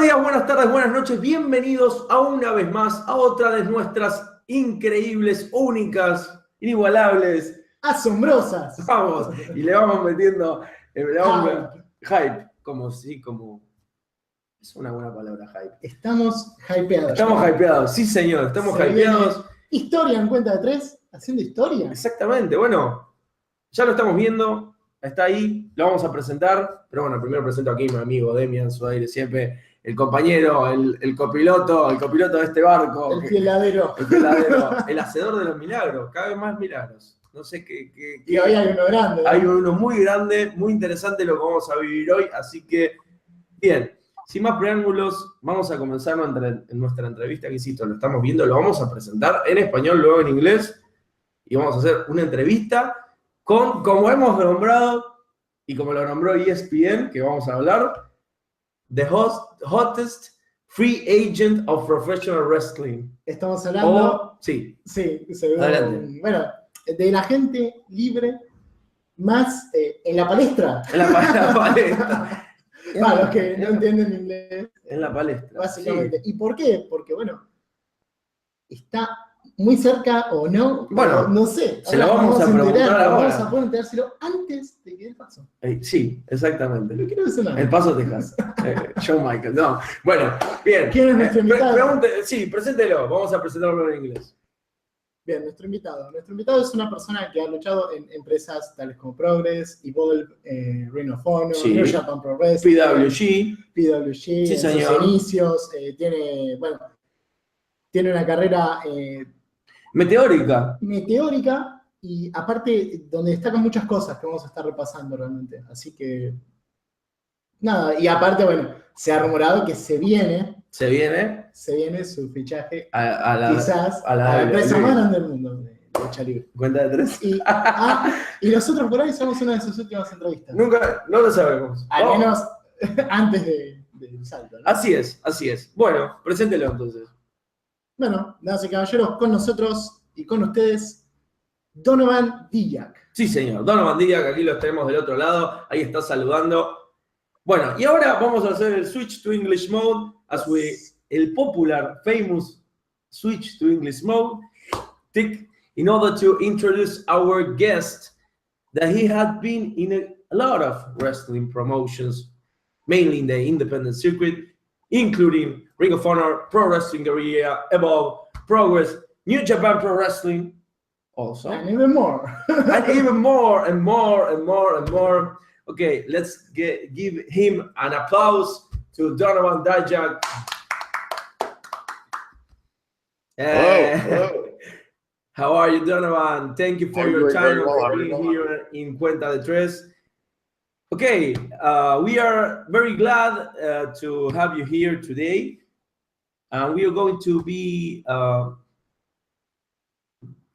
Buenos días, buenas tardes, buenas noches. Bienvenidos a una vez más a otra de nuestras increíbles, únicas, inigualables, asombrosas. Vamos, y le vamos metiendo hype, como es una buena palabra, hype. Estamos hypeados. Estamos hypeados, sí señor, estamos hypeados. Historia en cuenta de tres, haciendo historia. Exactamente, bueno, ya lo estamos viendo, está ahí, lo vamos a presentar, pero bueno, primero presento aquí a mi amigo Demian, su aire siempre, el compañero, el copiloto de este barco. El pieladero. El hacedor de los milagros, cada vez más milagros. No sé qué. Y hoy hay uno grande. Hay uno muy grande, muy interesante lo que vamos a vivir hoy, así que, bien, sin más preámbulos, vamos a comenzar nuestra entrevista, que insisto, lo estamos viendo, lo vamos a presentar en español, luego en inglés, y vamos a hacer una entrevista con, como hemos nombrado, y como lo nombró ESPN, que vamos a hablar, the hottest free agent of professional wrestling. Estamos hablando... Sí, adelante. Bueno, del agente libre más en la palestra. En la palestra. Para los que no entienden inglés. En la palestra. Básicamente. Sí. ¿Y por qué? Porque, bueno, está muy cerca o no. Bueno, no sé. Se lo vamos a preguntar ahora. Vamos a poder enterárselo antes de que dé el paso. Sí, exactamente. No quiero decir nada. El Paso, Texas. John Michael. No. Bueno, bien. ¿Quién es nuestro invitado? Sí, preséntelo. Vamos a presentarlo en inglés. Bien, nuestro invitado es una persona que ha luchado en empresas tales como Progress, Evolve, Ring of Honor, sí. New Japan Pro Wrestling, PWG, sí, en sus inicios, tiene una carrera meteórica, y aparte donde destacan muchas cosas que vamos a estar repasando realmente. Así que, nada, y aparte, bueno, se ha rumorado que se viene su fichaje quizás a la empresa más grande del mundo de lucha libre. Cuenta de tres. Y nosotros por ahí somos una de sus últimas entrevistas. Nunca, no lo sabemos. Al menos antes del salto, ¿no? Así es. Bueno, preséntelo entonces. Bueno, damas y caballeros, con nosotros y con ustedes, Donovan Dijak. Sí, señor, Donovan Dijak, aquí lo tenemos del otro lado, ahí está saludando. Bueno, y ahora vamos a hacer el switch to English mode, el popular, famous switch to English mode, in order to introduce our guest, that he had been in a lot of wrestling promotions, mainly in the independent circuit, including Ring of Honor, Pro Wrestling Guerrilla, Evolve, Progress, New Japan Pro Wrestling, also. And even more. And even more and more and more and more. Okay, let's give him an applause to Donovan Dijak. Hello. How are you, Donovan? Thank you for your time and for being here in Cuenta de Tres. Okay, we are very glad to have you here today. We are going to be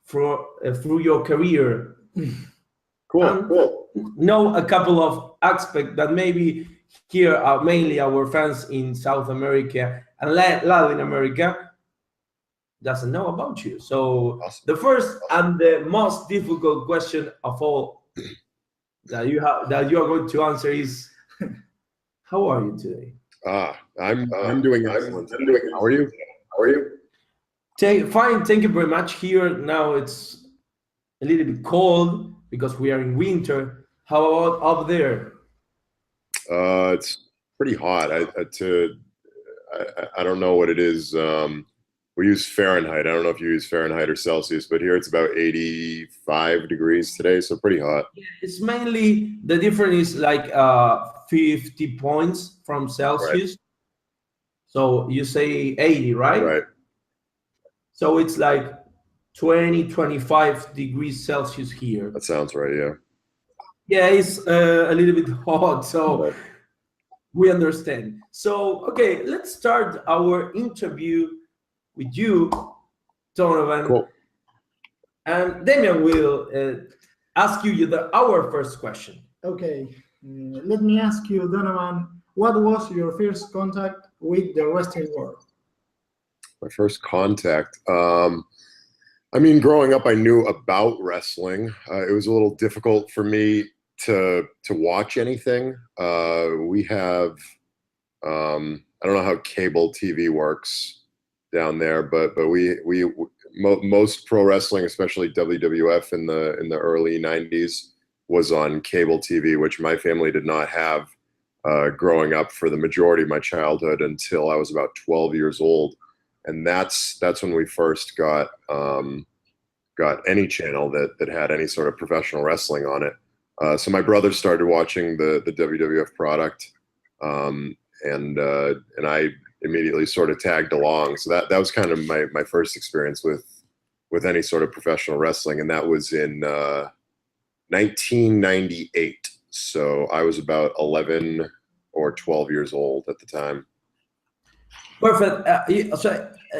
through your career. Cool. Know a couple of aspects that maybe here are mainly our fans in South America and Latin America doesn't know about you. So awesome. The first and the most difficult question of all that you are going to answer is, how are you today? I'm doing excellent. How are you? Fine, thank you very much. Here now it's a little bit cold because we are in winter. How about up there? It's pretty hot. I don't know what it is. We use Fahrenheit. I don't know if you use Fahrenheit or Celsius, but here it's about 85 degrees today, so pretty hot. It's mainly, the difference is like 50 points from Celsius. Right. So you say 80, right? Right. So it's like 20, 25 degrees Celsius here. That sounds right, yeah. Yeah, it's a little bit hot, so we understand. So, okay, let's start our interview with you, Donovan. Cool. And Demian will ask you our first question. Okay, let me ask you, Donovan, what was your first contact with the wrestling world? My first contact? I mean, growing up, I knew about wrestling. It was a little difficult for me to watch anything. We have I don't know how cable TV works down there, but most pro wrestling, especially WWF in the early 90s, was on cable TV, which my family did not have growing up for the majority of my childhood until I was about 12 years old. And that's when we first got any channel that had any sort of professional wrestling on it. So my brother started watching the WWF product, and I immediately sort of tagged along. So that was kind of my first experience with any sort of professional wrestling, and that was in 1998. So I was about 11 or 12 years old at the time. Perfect.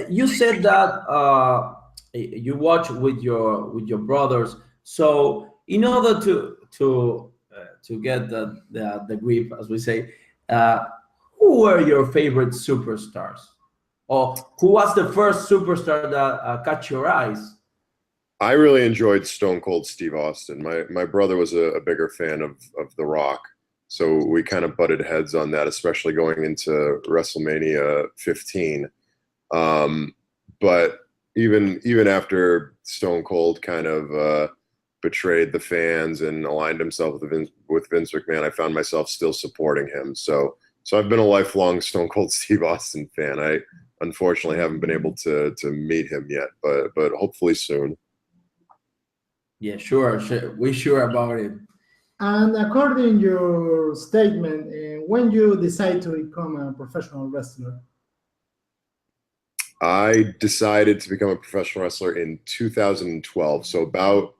You said that you watch with your brothers. So in order to get the grip, as we say, who were your favorite superstars, or who was the first superstar that caught your eyes? I really enjoyed Stone Cold Steve Austin. My brother was a bigger fan of The Rock, so we kind of butted heads on that, especially going into WrestleMania 15. But even after Stone Cold kind of betrayed the fans and aligned himself with Vince McMahon, I found myself still supporting him. So I've been a lifelong Stone Cold Steve Austin fan. I unfortunately haven't been able to meet him yet, but hopefully soon. Yeah, sure. We're sure about it. And according to your statement, when you decide to become a professional wrestler? I decided to become a professional wrestler in 2012. So about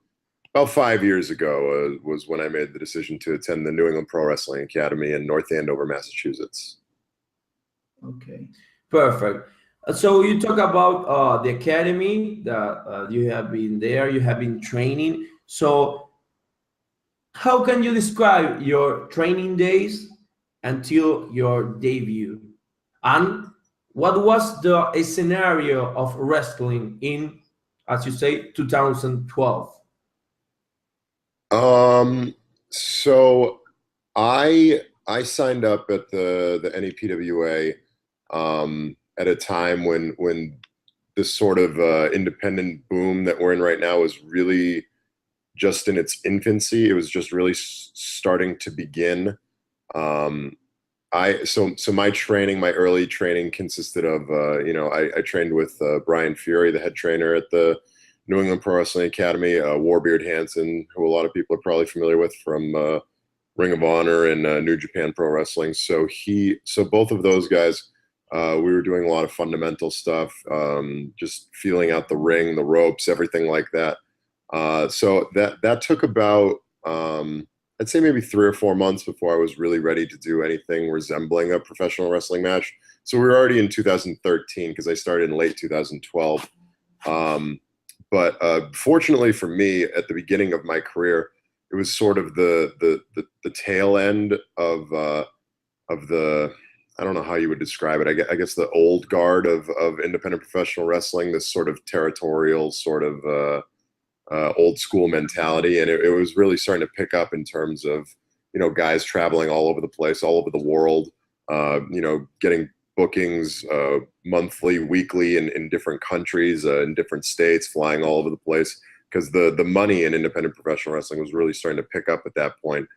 5 years ago was when I made the decision to attend the New England Pro Wrestling Academy in North Andover, Massachusetts. Okay. Perfect. So you talk about the academy that you have been there, you have been training. So how can you describe your training days until your debut? And what was the scenario of wrestling in, as you say, 2012? So I signed up at the NEPWA at a time when this sort of independent boom that we're in right now is really just in its infancy. It was just really starting to begin. So my training, my early training consisted of, I trained with Brian Fury, the head trainer at the New England Pro Wrestling Academy, Warbeard Hansen, who a lot of people are probably familiar with from Ring of Honor and New Japan Pro Wrestling. So both of those guys, we were doing a lot of fundamental stuff, just feeling out the ring, the ropes, everything like that. So that took about, I'd say maybe 3 or 4 months before I was really ready to do anything resembling a professional wrestling match. So we were already in 2013 because I started in late 2012. But fortunately for me, at the beginning of my career, it was sort of the tail end of the, I don't know how you would describe it. I guess the old guard of independent professional wrestling, this sort of territorial sort of old school mentality. And it was really starting to pick up in terms of, guys traveling all over the place, all over the world, getting bookings monthly, weekly in different countries, in different states, flying all over the place, because the money in independent professional wrestling was really starting to pick up at that point.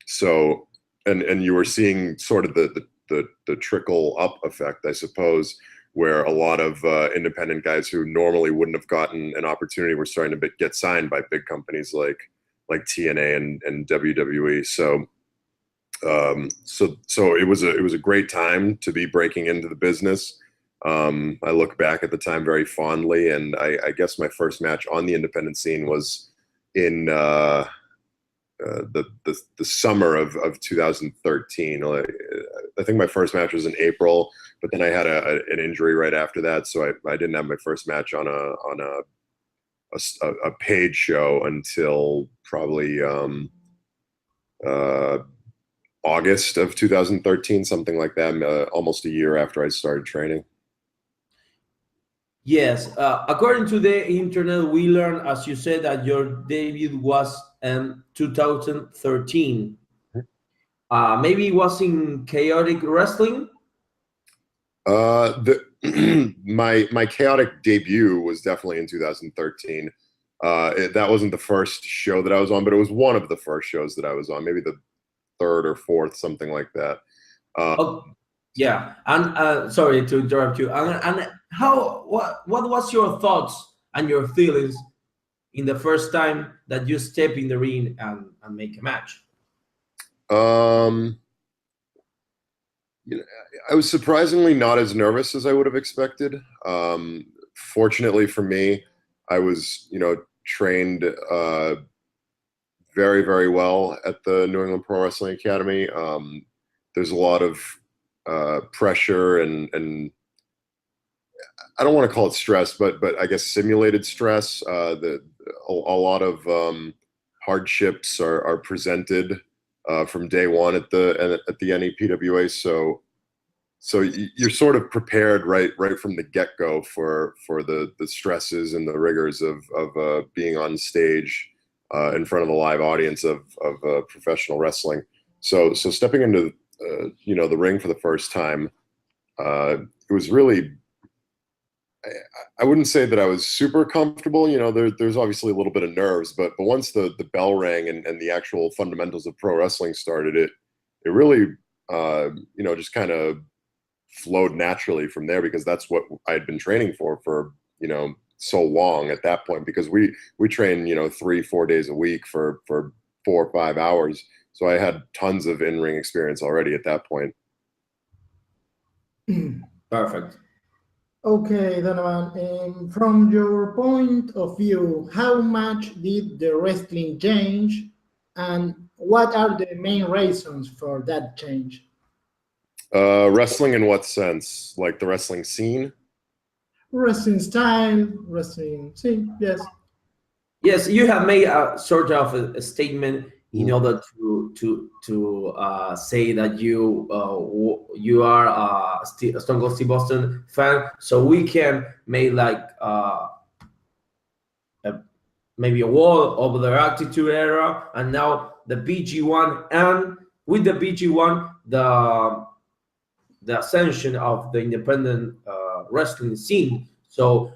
So you were seeing sort of the trickle up effect, I suppose, where a lot of independent guys who normally wouldn't have gotten an opportunity were starting to get signed by big companies like TNA and WWE. So it was a great time to be breaking into the business. I look back at the time very fondly, and I guess my first match on the independent scene was in the summer of 2013. I think my first match was in April, but then I had an injury right after that, so I didn't have my first match on a paid show until probably August of 2013, something like that, almost a year after I started training. Yes, according to the internet, we learned, as you said, that your debut was in 2013. Maybe it was in Chaotic Wrestling? My chaotic debut was definitely in 2013. That wasn't the first show that I was on, but it was one of the first shows that I was on, maybe the third or fourth, something like that. Yeah, and sorry to interrupt you. And what was your thoughts and your feelings in the first time that you step in the ring and make a match? You know, I was surprisingly not as nervous as I would have expected. Fortunately for me, I was, trained very, very well at the New England Pro Wrestling Academy. There's a lot of pressure and I don't want to call it stress, but I guess simulated stress. A lot of hardships are presented from day one at the NEPWA. So you're sort of prepared right from the get-go for the stresses and the rigors of being on stage in front of a live audience of professional wrestling. So stepping into the ring for the first time, it was really, I wouldn't say that I was super comfortable. There's obviously a little bit of nerves, but once the bell rang and the actual fundamentals of pro wrestling started, it really just kind of flowed naturally from there, because that's what I had been training for so long at that point, because we train 3-4 days a week for 4 or 5 hours. So I had tons of in-ring experience already at that point. Perfect. Okay, Donovan, from your point of view, how much did the wrestling change, and what are the main reasons for that change? Wrestling in what sense? Like the wrestling scene? Wrestling style, wrestling scene, yes. Yes, you have made a sort of a statement in order to say that you are a Stone Cold Steve Austin fan, so we can make like maybe a wall over the Attitude Era, and now the BG1, and with the BG1 the ascension of the independent wrestling scene. So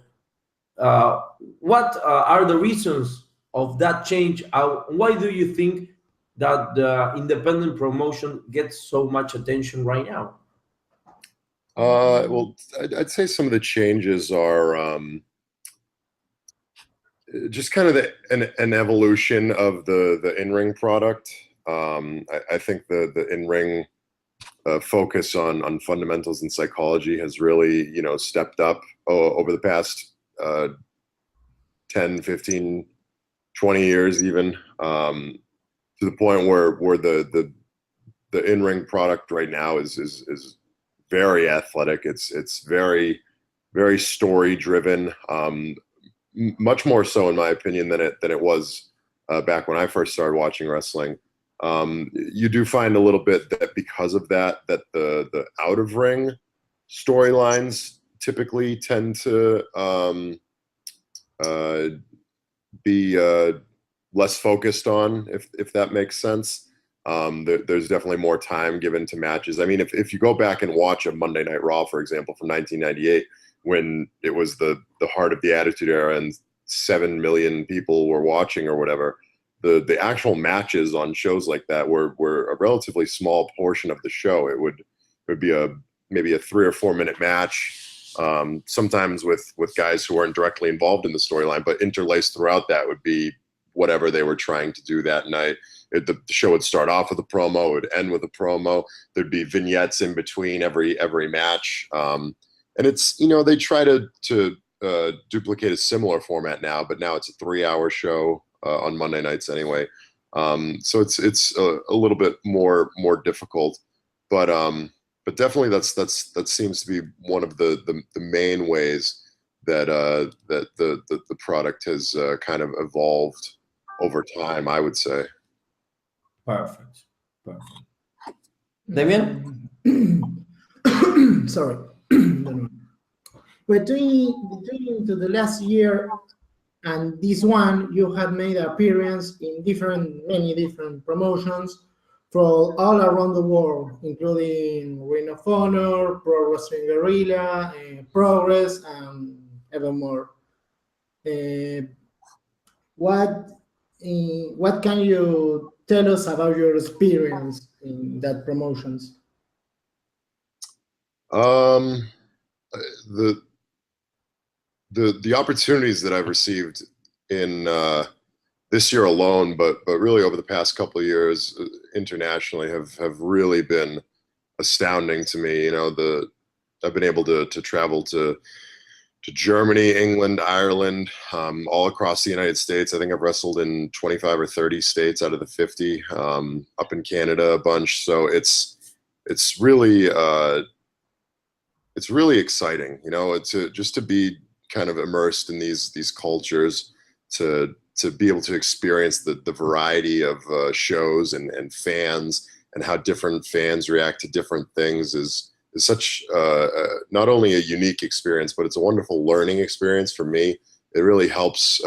what are the reasons of that change? Why do you think that the independent promotion gets so much attention right now? Well, I'd say some of the changes are just kind of an evolution of the in-ring product. I think the in-ring focus on fundamentals and psychology has really, stepped up over the past 10, 15, 20 years even, to the point where the in-ring product right now is very athletic. It's very, very story driven, much more so in my opinion than it was back when I first started watching wrestling. You do find a little bit that because of that the out of ring storylines typically tend to be less focused on, if that makes sense. There's definitely more time given to matches. I mean, if you go back and watch a Monday Night Raw, for example, from 1998, when it was the heart of the Attitude Era and 7 million people were watching or whatever, the actual matches on shows like that were a relatively small portion of the show. It would be maybe a 3 or 4 minute match, sometimes with guys who weren't directly involved in the storyline, but interlaced throughout that would be whatever they were trying to do that night. The show would start off with a promo, it would end with a promo. There'd be vignettes in between every match, and it's they try to duplicate a similar format now, but now it's a 3-hour show on Monday nights anyway. So it's a little bit more difficult, but definitely that seems to be one of the main ways that the product has kind of evolved over time, I would say. Perfect. Damien? Sorry. Between the last year and this one, you have made an appearance in many different promotions. from all around the world, including Ring of Honor, Pro Wrestling Guerrilla, Progress, and even more. What can you tell us about your experience in that promotions? The opportunities that I've received in this year alone, but really over the past couple of years internationally have really been astounding to me. You know, I've been able to travel to Germany, England, Ireland, all across the United States. I think I've wrestled in 25 or 30 states out of the 50, up in Canada a bunch. So it's really exciting, you know, just to be kind of immersed in these cultures, to be able to experience the variety of shows and fans, and how different fans react to different things is such not only a unique experience, but it's a wonderful learning experience for me. It really helps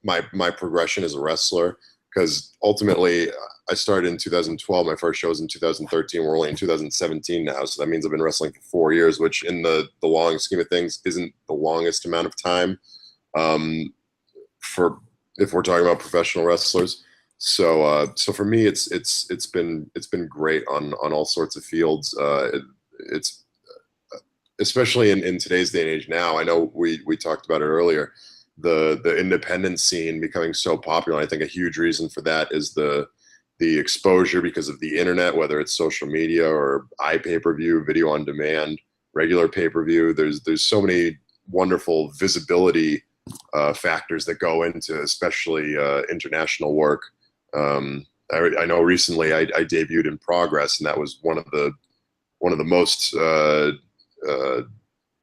my progression as a wrestler, because ultimately I started in 2012. My first show was in 2013. We're only in 2017 now, so that means I've been wrestling for 4 years, which in the long scheme of things isn't the longest amount of time for if we're talking about professional wrestlers. So for me, it's been great on all sorts of fields. It's especially in today's day and age now. I know we talked about it earlier. The independent scene becoming so popular. I think a huge reason for that is the exposure because of the internet, whether it's social media or pay-per-view, video on demand, regular pay-per-view. There's so many wonderful visibility factors that go into especially international work. I know recently I debuted in Progress, and that was one of the most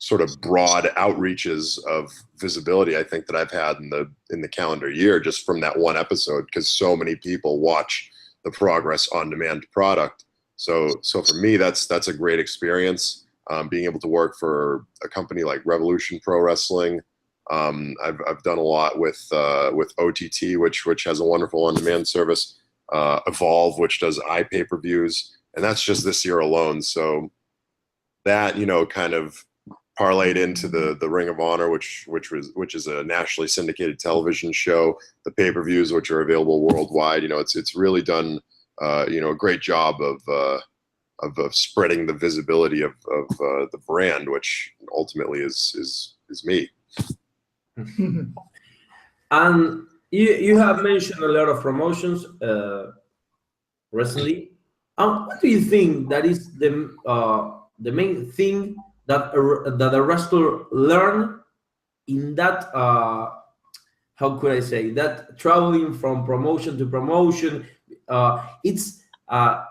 sort of broad outreaches of visibility I think that I've had in the calendar year, just from that one episode, because so many people watch the Progress on demand product. So for me, that's a great experience. Being able to work for a company like Revolution Pro Wrestling. I've done a lot with OTT, which has a wonderful on-demand service. Evolve, which does pay-per-views, and that's just this year alone. So that, you know, kind of parlayed into the Ring of Honor, which is a nationally syndicated television show. The pay-per-views, which are available worldwide. You know, it's really done you know, a great job of spreading the visibility of the brand, which ultimately is me. And you have mentioned a lot of promotions recently. What do you think that is the main thing that a wrestler learn in that? How could I say that, traveling from promotion to promotion? It's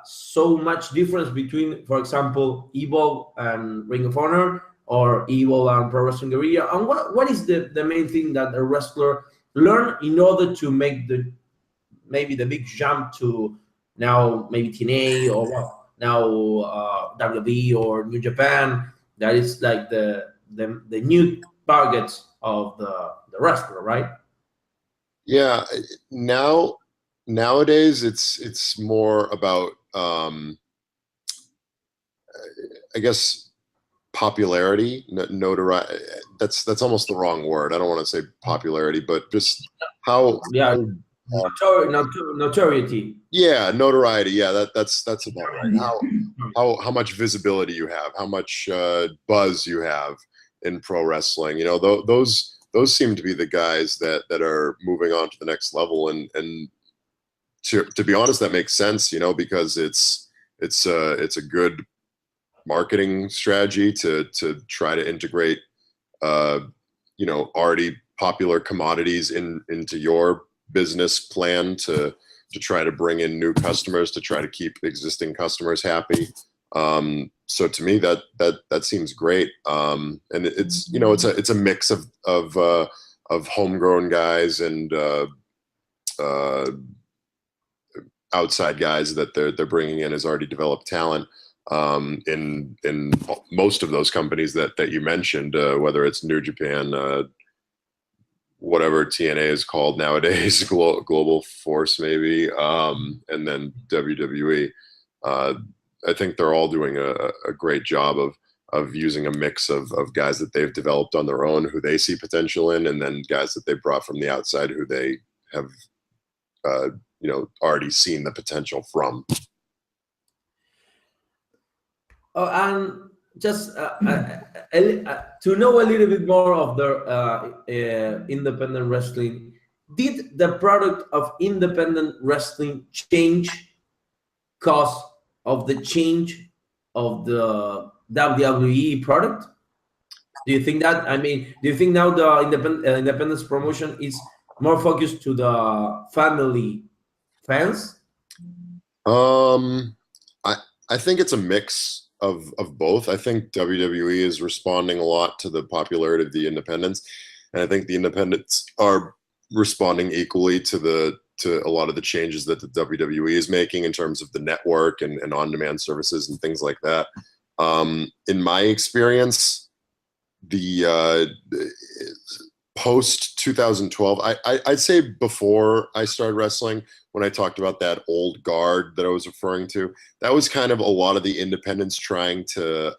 so much difference between, for example, Evolve and Ring of Honor, or Evolve and Pro Wrestling Guerrilla. And what is the main thing that a wrestler learn in order to make maybe the big jump to now maybe TNA, or now WWE or New Japan? That is like the new targets of the wrestler, right? Yeah, nowadays it's more about I guess popularity, notoriety. That's almost the wrong word. I don't want to say popularity, but just how notoriety. Yeah, notoriety. Yeah, that's about right. How much visibility you have, how much buzz you have in pro wrestling. You know, those seem to be the guys that are moving on to the next level, and to be honest, that makes sense. You know, because it's a good marketing strategy to try to integrate you know, already popular commodities into your business plan, to try to bring in new customers, to try to keep existing customers happy. So to me, that seems great. And it's, you know, it's a mix of homegrown guys and outside guys that they're bringing in as already developed talent. In most of those companies that you mentioned, whether it's New Japan, whatever TNA is called nowadays, Global Force maybe, and then WWE. I think they're all doing a great job of using a mix of guys that they've developed on their own, who they see potential in, and then guys that they brought from the outside who they have, already seen the potential from. Oh, and just to know a little bit more of the independent wrestling, did the product of independent wrestling change because of the change of the WWE product? Do you think that? I mean, do you think now the independence promotion is more focused to the family fans? I think it's a mix of both. I think WWE is responding a lot to the popularity of the independents, and I think the independents are responding equally to a lot of the changes that the WWE is making in terms of the network and on-demand services and things like that. In my experience, the post 2012, I'd say before I started wrestling, when I talked about that old guard that I was referring to, that was kind of a lot of the independents trying to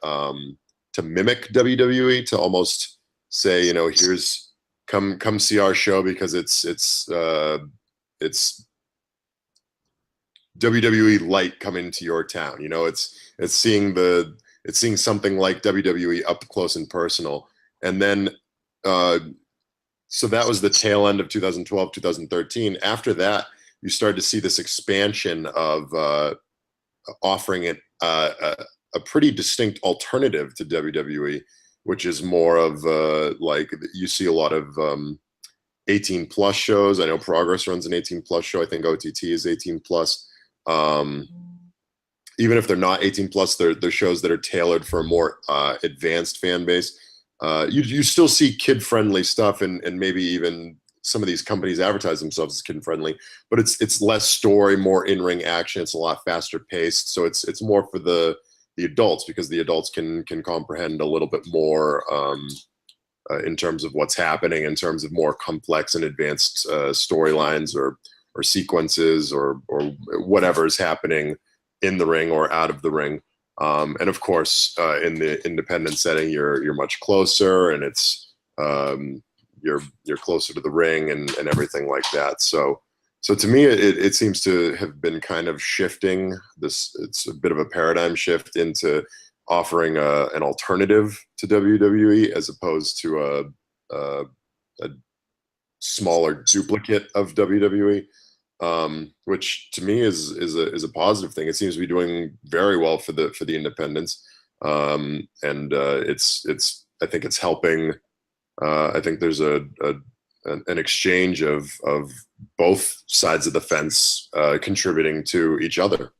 mimic WWE, to almost say, here's come see our show because it's WWE light coming to your town. It's seeing something like WWE up close and personal. And then so that was the tail end of 2012, 2013. After that, you started to see this expansion of offering it a pretty distinct alternative to WWE, which is more of like, you see a lot of 18 plus shows. I know Progress runs an 18 plus show. I think OTT is 18 plus. Even if they're not 18 plus, they're shows that are tailored for a more advanced fan base. You still see kid-friendly stuff, and maybe even some of these companies advertise themselves as kid-friendly, but it's less story, more in-ring action. It's a lot faster paced, so it's more for the adults, because the adults can comprehend a little bit more in terms of what's happening, in terms of more complex and advanced storylines or sequences or whatever is happening in the ring or out of the ring. And of course, in the independent setting, you're much closer, and it's you're closer to the ring and everything like that. So to me, it seems to have been kind of shifting this. It's a bit of a paradigm shift into offering an alternative to WWE, as opposed to a smaller duplicate of WWE. Which to me is a positive thing. It seems to be doing very well for the independents, and I think it's helping. I think there's an exchange of both sides of the fence contributing to each other.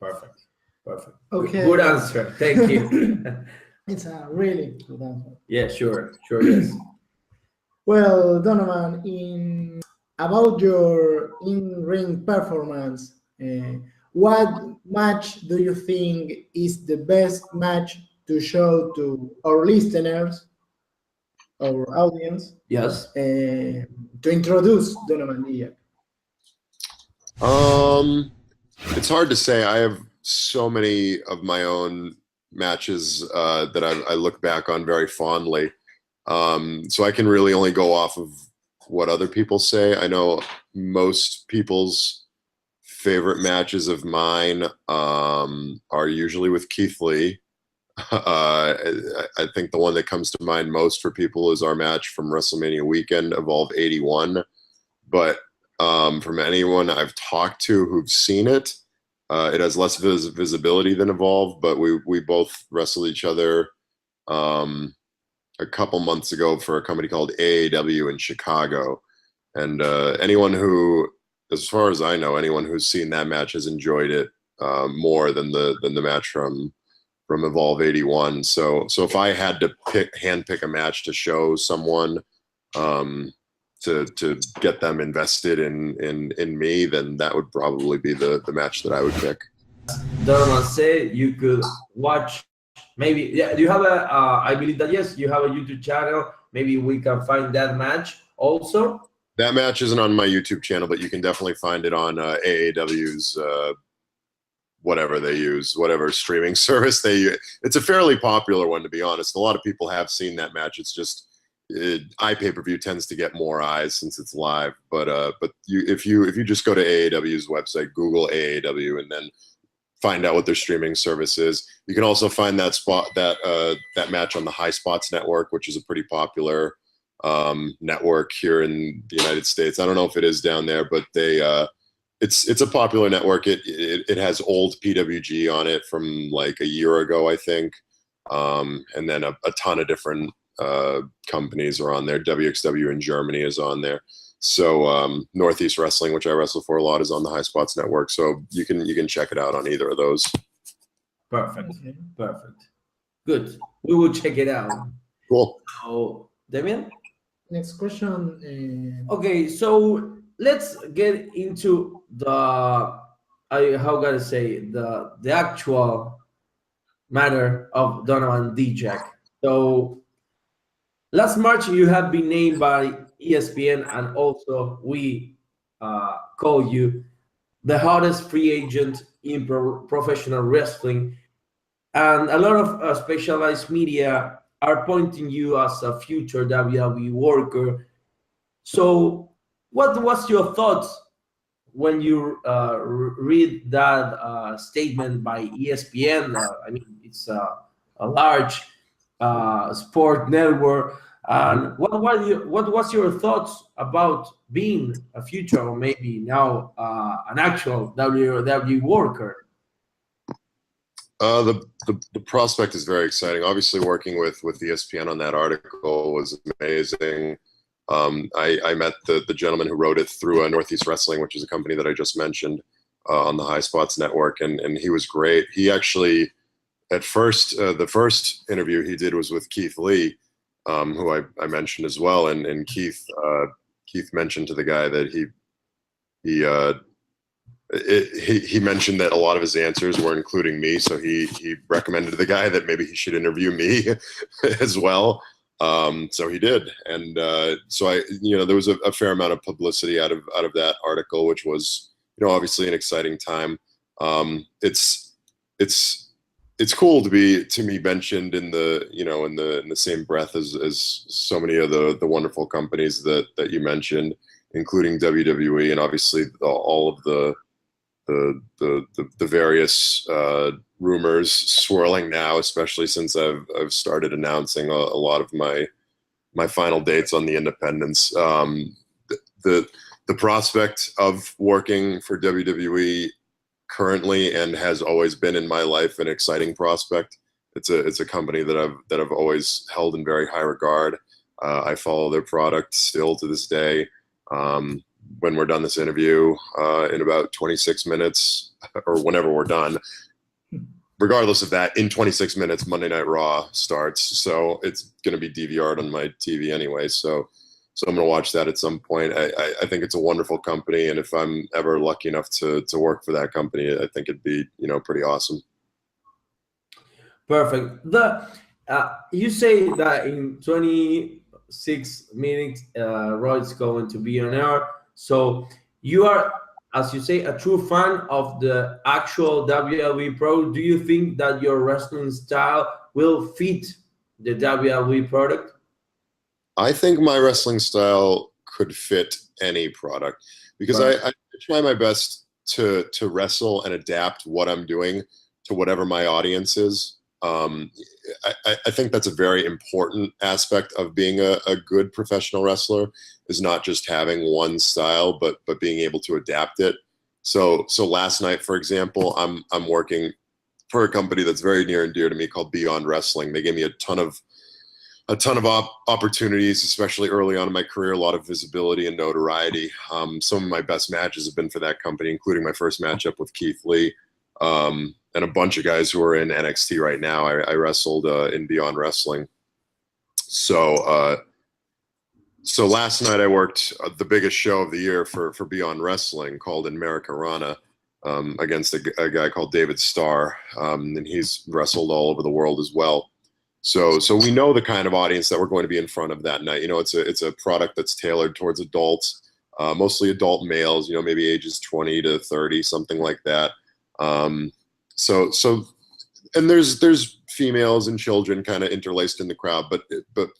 Perfect. Okay. Good answer. Thank you. It's a really good answer. Yeah, sure, yes. Well, Donovan, about your in-ring performance, what match do you think is the best match to show to our listeners, our audience? Yes. To introduce Donovan Dijak. It's hard to say. I have so many of my own matches that I look back on very fondly. So I can really only go off of what other people say. I know most people's favorite matches of mine are usually with Keith Lee. I think the one that comes to mind most for people is our match from WrestleMania weekend, Evolve 81. But from anyone I've talked to who've seen it, it has less visibility than Evolve, but we both wrestled each other a couple months ago for a company called AAW in Chicago. And anyone who, as far as I know, anyone who's seen that match has enjoyed it more than the match from Evolve 81. So if I had to handpick a match to show someone to get them invested in me, then that would probably be the match that I would pick. Donovan said you could watch Maybe, yeah, do you have a, I believe that yes, you have a YouTube channel. Maybe we can find that match also. That match isn't on my YouTube channel, but you can definitely find it on AAW's whatever they use, whatever streaming service they use. It's a fairly popular one, to be honest. A lot of people have seen that match. It's just iPay-per-view tends to get more eyes since it's live. But if you just go to AAW's website, Google AAW, and then find out what their streaming service is. You can also find that match on the High Spots Network, which is a pretty popular network here in the United States. I don't know if it is down there, but it's a popular network. It has old PWG on it from like a year ago, I think, and then a ton of different companies are on there. WXW in Germany is on there. So Northeast Wrestling, which I wrestle for a lot, is on the High Spots Network. So you can check it out on either of those. Perfect. Perfect. Good. We will check it out. Cool. So, Damian? Next question. Okay, so let's get into the actual matter of Donovan Dijak. So last March, you have been named by ESPN, and also we call you the hottest free agent in professional wrestling. And a lot of specialized media are pointing you as a future WWE worker. So what was your thoughts when you read that statement by ESPN? I mean, it's a large sport network. And what was your thoughts about being a future, or maybe now an actual WWE worker? The prospect is very exciting. Obviously, working with ESPN on that article was amazing. I met the gentleman who wrote it through Northeast Wrestling, which is a company that I just mentioned on the High Spots Network, and he was great. He actually, at first, the first interview he did was with Keith Lee, who I mentioned as well, and Keith mentioned to the guy that he mentioned that a lot of his answers were including me, so he recommended to the guy that maybe he should interview me as well. So he did, and so there was a fair amount of publicity out of that article, which was obviously an exciting time. It's cool to be mentioned in the same breath as so many of the wonderful companies that you mentioned, including WWE, and obviously all of the various rumors swirling now, especially since I've started announcing a lot of my final dates on the independents. The prospect of working for WWE currently, and has always been in my life, an exciting prospect. It's a company that I've always held in very high regard. I follow their product still to this day. When we're done this interview in about 26 minutes, or whenever we're done, regardless of that, in 26 minutes, Monday Night Raw starts. So it's going to be DVR'd on my TV anyway. So I'm going to watch that at some point. I think it's a wonderful company, and if I'm ever lucky enough to work for that company, I think it'd be pretty awesome. Perfect. You say that in 26 minutes, Raw is going to be on air. So you are, as you say, a true fan of the actual WWE Pro. Do you think that your wrestling style will fit the WWE product? I think my wrestling style could fit any product, because right. I try my best to wrestle and adapt what I'm doing to whatever my audience is. I think that's a very important aspect of being a good professional wrestler, is not just having one style, but being able to adapt it. So last night, for example, I'm working for a company that's very near and dear to me called Beyond Wrestling. They gave me a ton of opportunities, especially early on in my career, a lot of visibility and notoriety. Some of my best matches have been for that company, including my first matchup with Keith Lee, and a bunch of guys who are in NXT right now. I wrestled in Beyond Wrestling. So last night I worked the biggest show of the year for Beyond Wrestling, called Americarana. against a guy called David Starr, and he's wrestled all over the world as well. So we know the kind of audience that we're going to be in front of that night. You know, it's a product that's tailored towards adults, mostly adult males. You know, maybe ages 20 to 30, something like that. So and there's females and children kind of interlaced in the crowd, but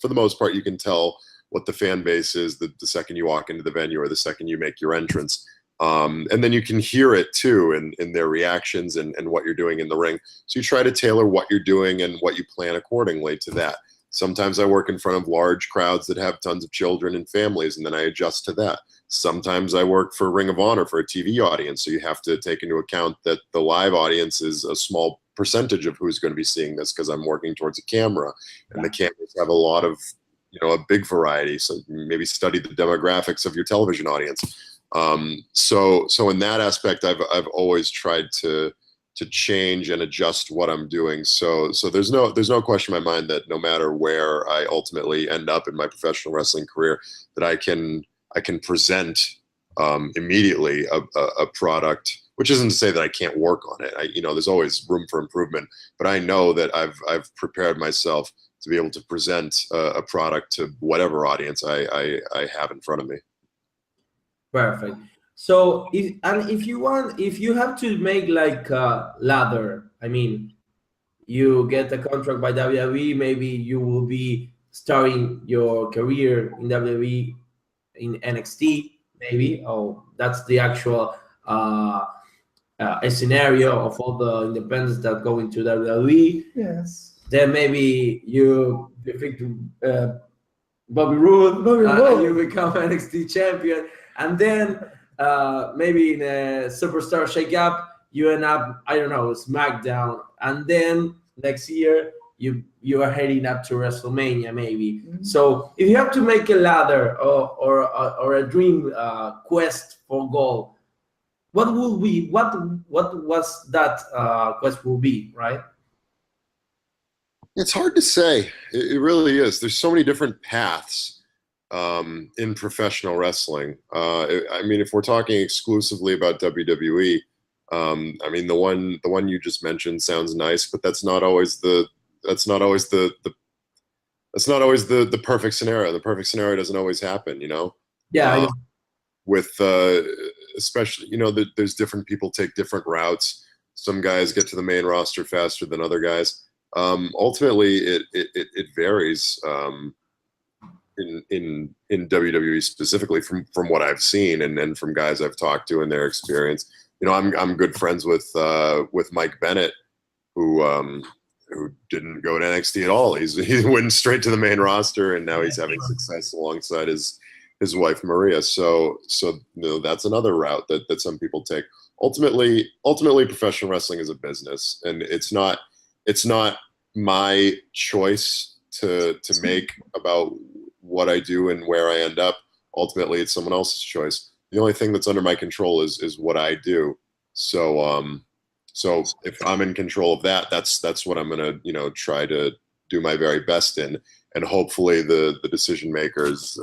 for the most part, you can tell what the fan base is the second you walk into the venue or the second you make your entrance. And then you can hear it too in their reactions and what you're doing in the ring. So you try to tailor what you're doing and what you plan accordingly to that. Sometimes I work in front of large crowds that have tons of children and families, and then I adjust to that. Sometimes I work for Ring of Honor for a TV audience, so you have to take into account that the live audience is a small percentage of who's going to be seeing this because I'm working towards a camera, and the cameras have a lot of, you know, a big variety. So maybe study the demographics of your television audience. So in that aspect, I've always tried to change and adjust what I'm doing. So there's no question in my mind that no matter where I ultimately end up in my professional wrestling career, that I can present immediately a product, which isn't to say that I can't work on it. You know, there's always room for improvement, but I know that I've prepared myself to be able to present a product to whatever audience I have in front of me. Perfect. So if you have to make like a ladder, I mean, you get a contract by WWE, maybe you will be starting your career in WWE in NXT, maybe. Oh, that's the actual a scenario of all the independents that go into WWE. Yes. Then maybe you defeat Bobby Roode, and you become NXT champion, and then maybe in a superstar shakeup, you end up, I don't know, SmackDown, and then next year you are heading up to WrestleMania, maybe. Mm-hmm. So if you have to make a ladder or a dream quest for goal, what will be what was that quest will be, right? It's hard to say. It really is. There's so many different paths in professional wrestling. I mean, if we're talking exclusively about WWE, I mean, the one you just mentioned sounds nice, but that's not always the perfect scenario. The perfect scenario doesn't always happen, you know? Yeah. With especially, you know, there's different people take different routes. Some guys get to the main roster faster than other guys. Ultimately, it varies in WWE specifically from what I've seen and from guys I've talked to and their experience. You know, I'm good friends with Mike Bennett, who didn't go to NXT at all. He went straight to the main roster, and now he's having success alongside his wife Maria. So you know, that's another route that some people take. Ultimately, professional wrestling is a business, and it's not my choice to make about what I do and where I end up. Ultimately, it's someone else's choice. The only thing that's under my control is what I do. So if I'm in control of that, that's what I'm gonna, you know, try to do my very best in, and hopefully the decision makers'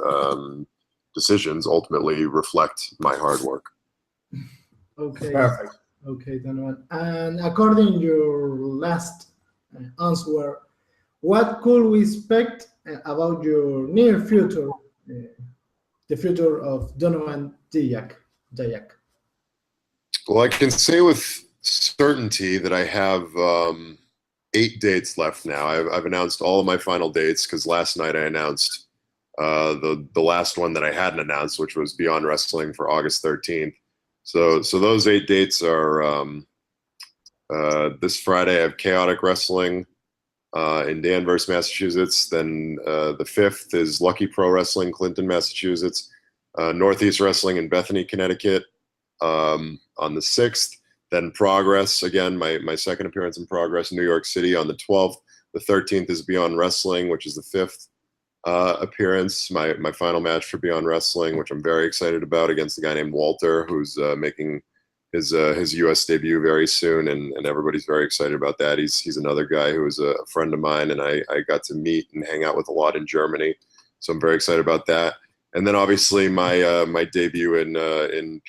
decisions ultimately reflect my hard work. Okay. Perfect. Okay, Donovan. And according to your last answer, what could we expect about your near future, the future of Donovan Dijak? Well, I can say with certainty that I have 8 dates left now. I've announced all of my final dates because last night I announced the last one that I hadn't announced, which was Beyond Wrestling for August 13th. So those 8 dates are this Friday I have Chaotic Wrestling in Danvers, Massachusetts. Then the 5th is Lucky Pro Wrestling, Clinton, Massachusetts. Northeast Wrestling in Bethany, Connecticut on the 6th. Then Progress, again, my second appearance in Progress, New York City on the 12th. The 13th is Beyond Wrestling, which is the 5th appearance, my final match for Beyond Wrestling, which I'm very excited about, against a guy named Walter, who's making his US debut very soon, and everybody's very excited about that. He's another guy who is a friend of mine, and I got to meet and hang out with a lot in Germany, so I'm very excited about that. And then obviously my my debut in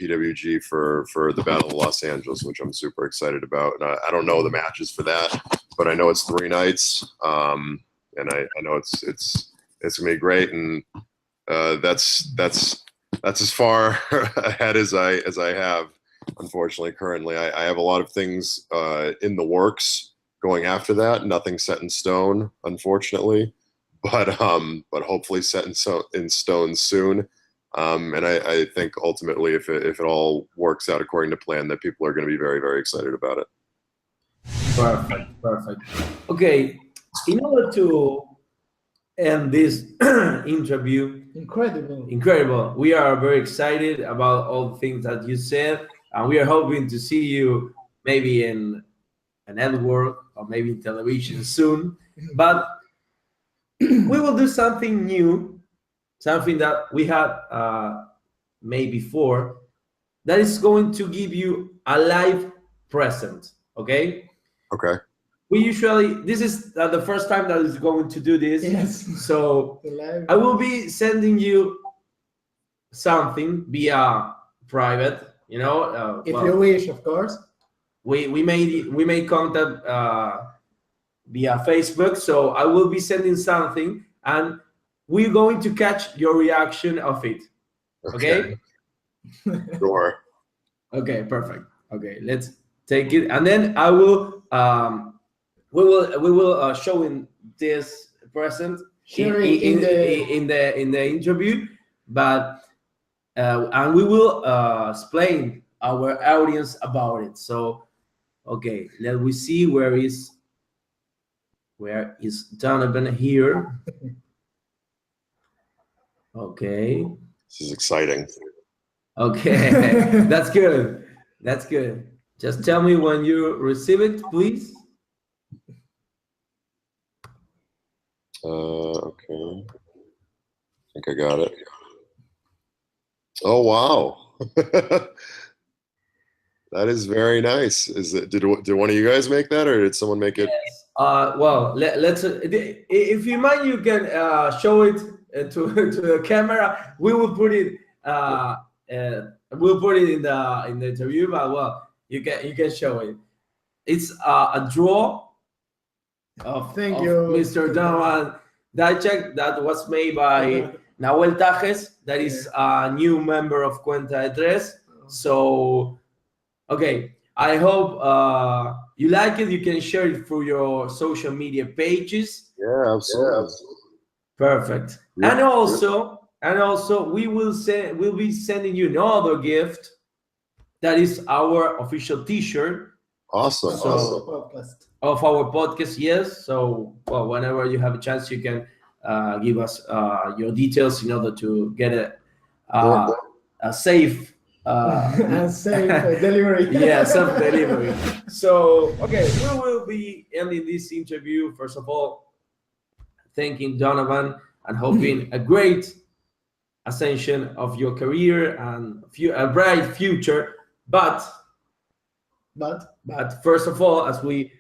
PWG for the Battle of Los Angeles, which I'm super excited about. And I don't know the matches for that, but I know it's 3 nights, and I know it's gonna be great. And that's as far ahead as I have. Unfortunately, currently I have a lot of things in the works going after that. Nothing set in stone, unfortunately. But hopefully set in stone soon, and I think ultimately if it all works out according to plan, that people are going to be very, very excited about it. Perfect. Okay, in order to end this interview, incredible. We are very excited about all the things that you said, and we are hoping to see you maybe in a network or maybe in television soon. But we will do something new, something that we had made before, that is going to give you a live present, okay? Okay. We usually, this is the first time that is going to do this. Yes. So I will be sending you something via private, you know. If you wish, of course. We made contact via Facebook, so I will be sending something, and we're going to catch your reaction of it. Okay? Sure. Okay, perfect. Okay, let's take it, and then I will we will show in this present in the interview, but and we will explain our audience about it. So okay, let we see where is Donovan here. Okay. This is exciting. Okay, that's good. That's good. Just tell me when you receive it, please. Okay. I think I got it. Oh wow. That is very nice. Is it? Did one of you guys make that, or did someone make it? Yes. Well, let's. If you mind, you can show it to the camera. We will put it. We'll put it in the interview. But well, you can show it. It's a draw of Mr. Donovan Dijak that was made by Nahuel Tajes. That is a new member of Cuenta Tres. So. Okay, I hope you like it. You can share it through your social media pages. Yeah, absolutely. Perfect. Yep. And also, we'll be sending you another gift. That is our official T-shirt. Awesome. Of our podcast, yes. So, well, whenever you have a chance, you can give us your details in order to get a safe. Safe delivery. Yeah, safe delivery. So, okay, we will be ending this interview. First of all, thanking Donovan and hoping a great ascension of your career and a bright future. But first of all, as we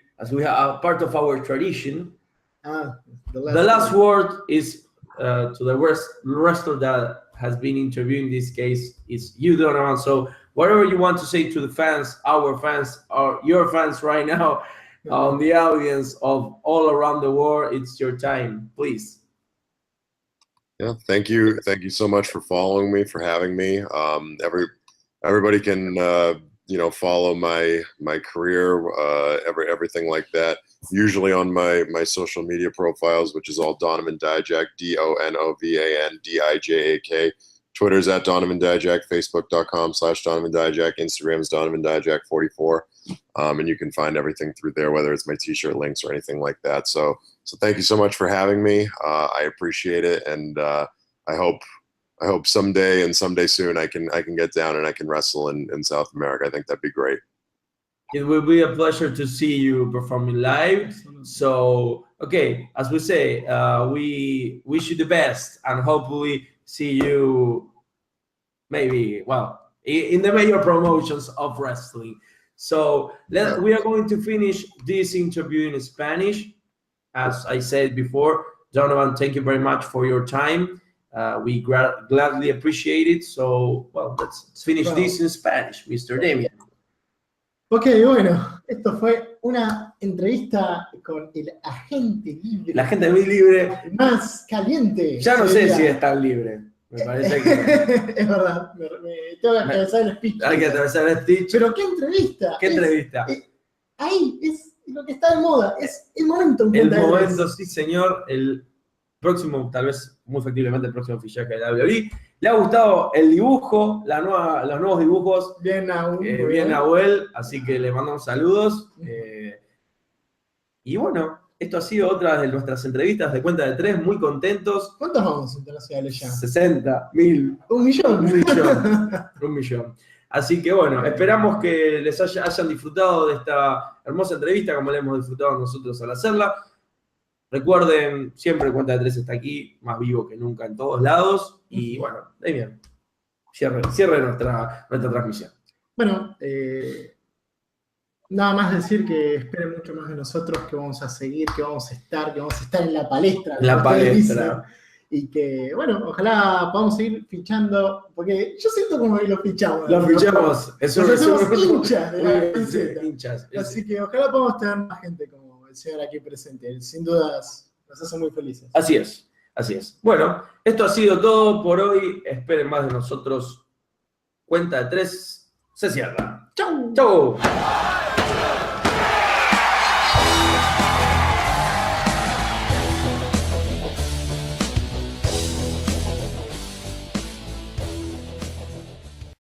have part of our tradition, the last word is to the wrestler that has been interviewing this case is you, Donovan. So whatever you want to say to the fans, our fans, or your fans right now, on the audience of all around the world, it's your time, please. Yeah, thank you so much for following me, for having me. Everybody can follow my career, everything like that. Usually on my social media profiles, which is all Donovan Dijak, Donovan Dijak. Twitter's at Donovan Dijak, Facebook.com/Donovan Dijak, Instagram's Donovan Dijak 44. And you can find everything through there, whether it's my t-shirt links or anything like that. So thank you so much for having me. I appreciate it, and I hope someday soon I can get down and I can wrestle in South America. I think that'd be great. It will be a pleasure to see you performing live. So, okay, as we say, we wish you the best and hopefully see you maybe, well, in the major promotions of wrestling. So we are going to finish this interview in Spanish. As I said before, Donovan, thank you very much for your time. We gladly appreciate it. So, well, let's finish this in Spanish, Mr. Damian. Ok, bueno, esto fue una entrevista con el agente libre. La gente muy libre. Más caliente. Ya no sé si es tan libre. Me parece que... Es verdad, tengo que atravesar el speech. Hay que atravesar el speech. Pero ¿qué entrevista? ¿Qué entrevista? Ahí es lo que está de moda, es el momento. El momento, sí señor, el próximo, tal vez muy efectivamente el próximo fichaje de la WWE. ¿Le ha gustado el dibujo, los nuevos dibujos? Bien, bien Nahuel, así que le mandamos saludos. Y bueno, esto ha sido otra de nuestras entrevistas de Cuenta de Tres, muy contentos. ¿Cuántos vamos internacionales ya? 60, 1000. ¿Un millón? Un millón. Así que bueno, esperamos que les hayan disfrutado de esta hermosa entrevista, como la hemos disfrutado nosotros al hacerla. Recuerden, siempre Cuenta de Tres está aquí, más vivo que nunca en todos lados. Y bueno, Damian, cierre nuestra transmisión. Bueno, nada más decir que esperen mucho más de nosotros, que vamos a seguir, que vamos a estar en la palestra. La palestra. Y que, bueno, ojalá podamos seguir fichando, porque yo siento como que lo fichamos. Lo fichamos. Somos hinchas de la camiseta. Hinchas. Así que ojalá podamos tener más gente como el señor aquí presente. Sin dudas nos hace muy felices. Así es. Bueno, esto ha sido todo por hoy. Esperen más de nosotros. Cuenta de Tres se cierra. ¡Chau! ¡Chau!